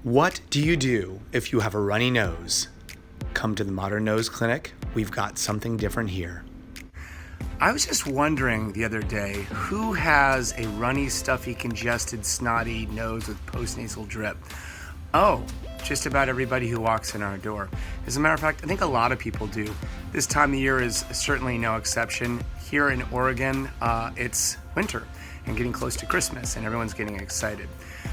What do you do if you have a runny nose? Come to the Modern Nose Clinic. We've got something different here. I was just wondering the other day, who has a runny, stuffy, congested, snotty nose with postnasal drip? Oh, just about everybody who walks in our door. As a matter of fact, I think a lot of people do. This time of year is certainly no exception. Here in Oregon, it's winter and getting close to Christmas, and everyone's getting excited.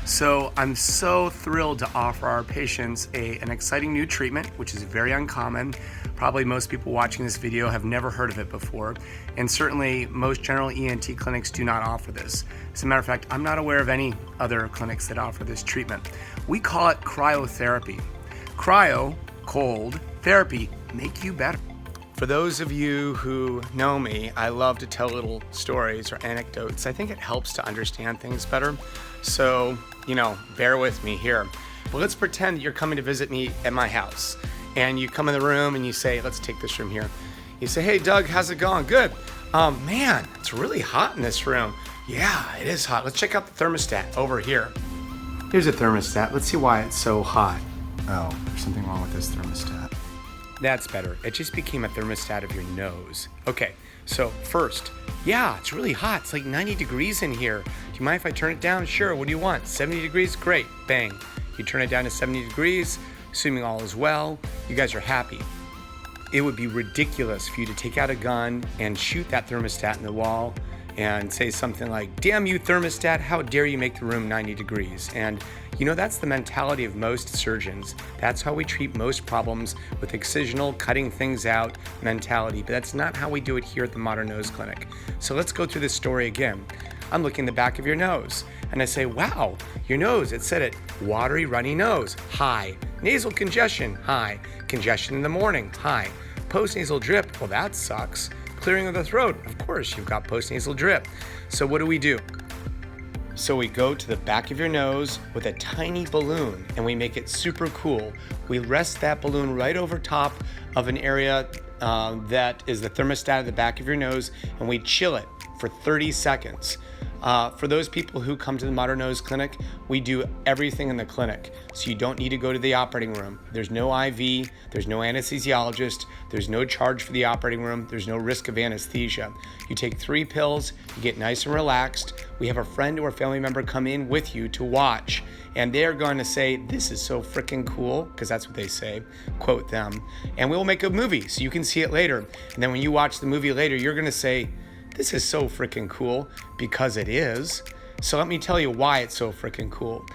So I'm so thrilled to offer our patients an exciting new treatment, which is very uncommon. Probably most people watching this video have never heard of it before, and certainly most general ENT clinics do not offer this. As a matter of fact, I'm not aware of any other clinics that offer this treatment. We call it cryotherapy. Cryo, cold, therapy, make you better. For those of you who know me, I love to tell little stories or anecdotes. I think it helps to understand things better. So, bear with me here. Well, let's pretend that you're coming to visit me at my house. And you come in the room and you say, let's take this room here. You say, hey, Doug, how's it going? Good. Man, it's really hot in this room. Yeah, it is hot. Let's check out the thermostat over here. Here's a thermostat. Let's see why it's so hot. Oh, there's something wrong with this thermostat. That's better. It just became a thermostat of your nose. Okay, so first, yeah, it's really hot. It's like 90 degrees in here. Do you mind if I turn it down? Sure, what do you want? 70 degrees? Great, bang. You turn it down to 70 degrees, assuming all is well, you guys are happy. It would be ridiculous for you to take out a gun and shoot that thermostat in the wall and say something like, damn you thermostat, how dare you make the room 90 degrees? And that's the mentality of most surgeons. That's how we treat most problems, with excisional, cutting things out mentality, but that's not how we do it here at the Modern Nose Clinic. So let's go through this story again. I'm looking in the back of your nose, and I say, wow, your nose, it said it, watery, runny nose, high. Nasal congestion, high. Congestion in the morning, high. Postnasal drip, well, that sucks. Clearing of the throat, of course, you've got postnasal drip. So what do? So we go to the back of your nose with a tiny balloon and we make it super cool. We rest that balloon right over top of an area that is the thermostat at the back of your nose, and we chill it for 30 seconds. For those people who come to the Modern Nose Clinic, we do everything in the clinic. So you don't need to go to the operating room. There's no IV, there's no anesthesiologist, there's no charge for the operating room, there's no risk of anesthesia. You take 3 pills, you get nice and relaxed. We have a friend or family member come in with you to watch, and they're going to say, this is so freaking cool, because that's what they say, quote them, and we'll make a movie so you can see it later. And then when you watch the movie later, you're going to say, this is so freaking cool, because it is. So let me tell you why it's so freaking cool.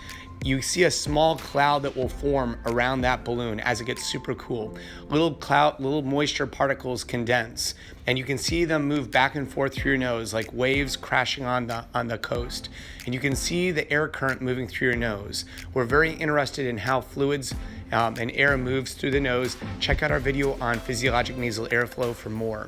You see a small cloud that will form around that balloon as it gets super cool. Little moisture particles condense, and you can see them move back and forth through your nose like waves crashing on the coast. And you can see the air current moving through your nose. We're very interested in how fluids and air moves through the nose. Check out our video on physiologic nasal airflow for more.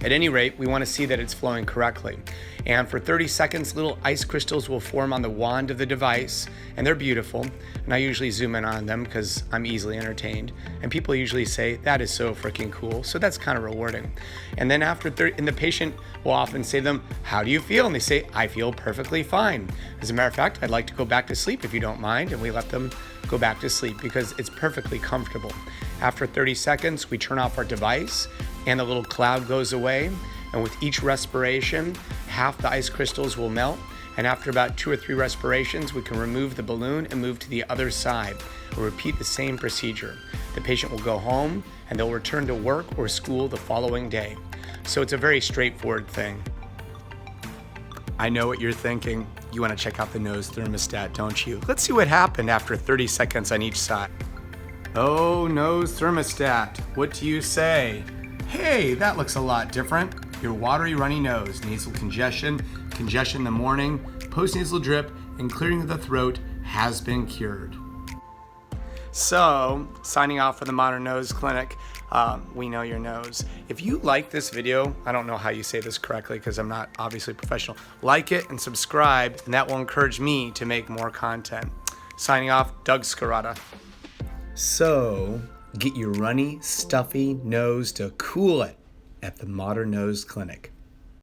At any rate, we want to see that it's flowing correctly. And for 30 seconds, little ice crystals will form on the wand of the device, and they're beautiful. And I usually zoom in on them because I'm easily entertained. And people usually say, that is so freaking cool. So that's kind of rewarding. And then after 30, and the patient will often say to them, how do you feel? And they say, I feel perfectly fine. As a matter of fact, I'd like to go back to sleep if you don't mind. And we let them go back to sleep because it's perfectly comfortable. After 30 seconds, we turn off our device and the little cloud goes away. And with each respiration, half the ice crystals will melt. And after about 2 or 3 respirations, we can remove the balloon and move to the other side. We'll repeat the same procedure. The patient will go home and they'll return to work or school the following day. So it's a very straightforward thing. I know what you're thinking. You want to check out the nose thermostat, don't you? Let's see what happened after 30 seconds on each side. Oh, nose thermostat, what do you say? Hey, that looks a lot different. Your watery, runny nose, nasal congestion in the morning, postnasal drip, and clearing of the throat has been cured. So, signing off for the Modern Nose Clinic, we know your nose. If you like this video, I don't know how you say this correctly because I'm not obviously professional, like it and subscribe, and that will encourage me to make more content. Signing off, Doug Scarata. So, get your runny, stuffy nose to cool it at the Modern Nose Clinic.